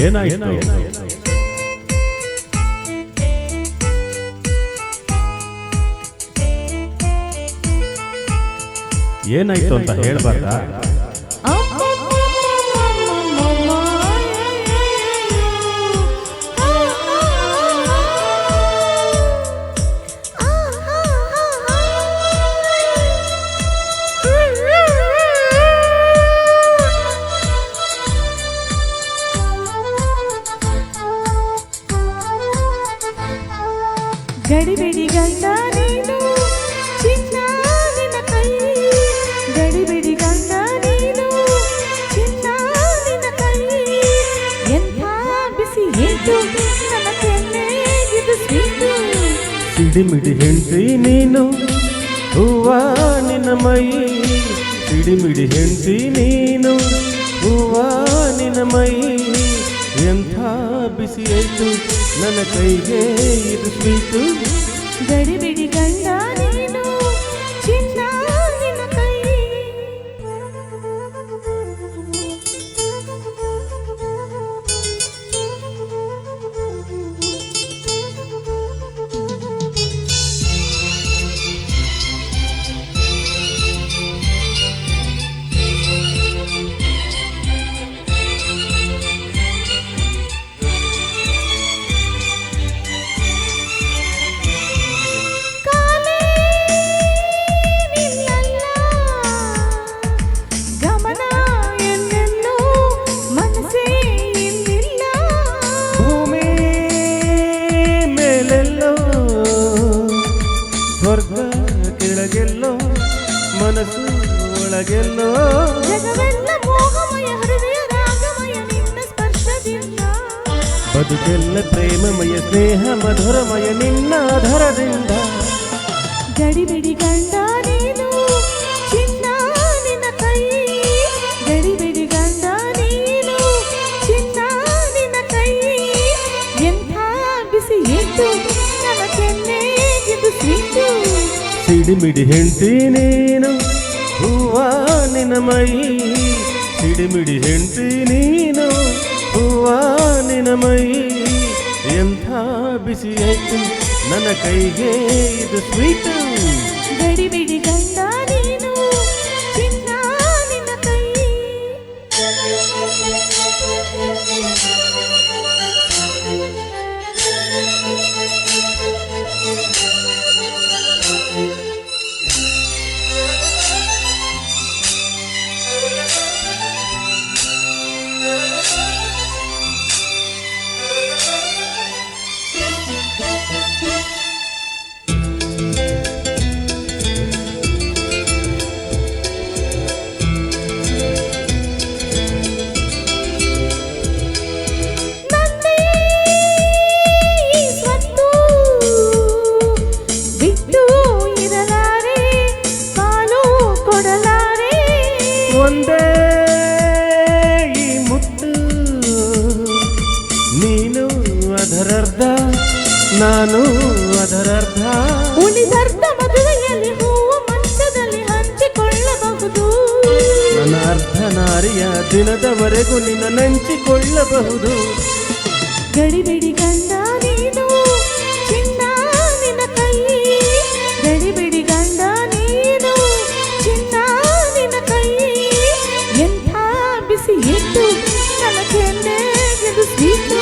ಏನಾಯ್ತು ಏನಾಯ್ತು ಅಂತ ಹೇಳ್ಬಾರ್ದಾ? ಗಡಿಬಿಡಿ ಗಂಡ ನೀನು ಚಿನ್ನ ನಿನ್ನ ಕೈ, ಗಡಿಬಿಡಿ ಗಂಡ ನೀನು ಚಿನ್ನ ನಿನ್ನ ಕೈ, ಎಂಥ ಬಿಸಿ ಏಟು ನನ್ನ ಕೆನ್ನೆಗಿದು ಸ್ವೀಟು. ಸಿಡಿಮಿಡಿ ಹೆಂಡ್ತಿ ನೀನು ಹೂವ ನಿನ್ನ ಮೈ, ಸಿಡಿಮಿಡಿ ಹೆಂಡ್ತಿ ನೀನು ಹೂವ ನಿನ್ನ ಮೈ, ಎಂಥ ಬಿಸಿ ಆಯ್ತು ನನ್ನ ಕೈಗೆ ಇದು ಸ್ವೀಟು. ಗಡಿಬಿಡಿ ಗಂಡ ನೀನು ಚಿನ್ನ ನಿನ್ನ ಕೈ. ಸ್ವರ್ಗ ಕೆಳಗೆಲ್ಲೋ ಮನಸ್ಸು ಒಳಗೆಲ್ಲೋ, ಜಗವೆಲ್ಲ ಮೋಹಮಯ ಹೃದಯ ರಾಗಮಯ ನಿನ್ನ ಸ್ಪರ್ಶದಿಂದ, ಬದುಕೆಲ್ಲ ಪ್ರೇಮಮಯ ಸ್ನೇಹ ಮಧುರಮಯ ನಿನ್ನ ಆಧಾರದಿಂದ. ಗಡಿಬಿಡಿ ಗಂಡ ನೀನು ಚಿನ್ನ ನಿನ್ನ ಕೈ, ಗಡಿಬಿಡಿ ಗಂಡ ನೀನು ಚಿನ್ನ ನಿನ್ನ ಕೈ, ಎಂಥ ಬಿಸಿ ಏಟು ನನ್ನ ಕೆನ್ನೆಗಿದು ಸ್ವೀಟು. ಸಿಡಿಮಿಡಿ ಹೆಂಡ್ತಿ ನೀನು ಹೂವ ನಿನ್ನ ಮೈ, ಸಿಡಿಮಿಡಿ ಹೆಂಡ್ತಿ ನೀನು ಹೂವ ನಿನ್ನ ಮೈ, ಎಂಥ ಬಿಸಿ ಆಯ್ತು ನನ್ನ ಕೈಗೆ ಇದು ಸ್ವೀಟು. ಗಡಿಬಿಡಿ ಗಂಡ ನೀನು ಚಿನ್ನ ನಿನ್ನ ಕೈ. ಒಂದೇ ಈ ಮುತ್ತು ನೀನು ಅದರರ್ಧ ನಾನು ಅದರರ್ಧ, ಉಳಿದರ್ಧ ಮದುವೆಯಲ್ಲಿ ಹೂವು ಮಂಚದಲ್ಲಿ ಹಂಚಿಕೊಳ್ಳಬಹುದು, ನನ್ನ ಅರ್ಧ ನಾರಿಯ ದಿನದವರೆಗೂ ನಿನ್ನ ನೆಂಚಿಕೊಳ್ಳಬಹುದು. ಗಡಿಬಿಡಿ ಗಂಡ ನೀನು ಚಿನ್ನ ನಿನ್ನ ಕೈ, ಗಡಿಬಿಡಿ ಗಂಡ ನೀನು ಚಿನ್ನ ನಿನ್ನ ಕೈ, ಎಂಥ ಬಿಸಿ ಏಟು ನನ್ನ ಕೆನ್ನೆಗಿದು ಸ್ವೀಟು.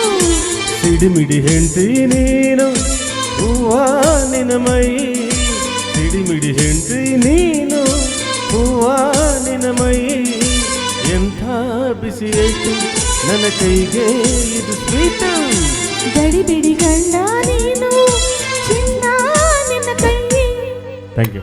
ಸಿಡಿಮಿಡಿ ಹೆಂಡ್ತಿ ನೀನು ಹೂವ ನಿನ್ನ ಮೈ, ಸಿಡಿಮಿಡಿ ಹೆಂಡ್ತಿ ನೀನು ಹೂವ ನಿನ್ನ ಮೈ, ಎಂಥ ಬಿಸಿ ಆಯ್ತು ನನ್ನ ಕೈಗೆ ಇದು ಸ್ವೀಟು. ಗಡಿಬಿಡಿ ಗಂಡ ನೀನು ಚಿನ್ನ ನಿನ್ನ ಕೈ. Thank you.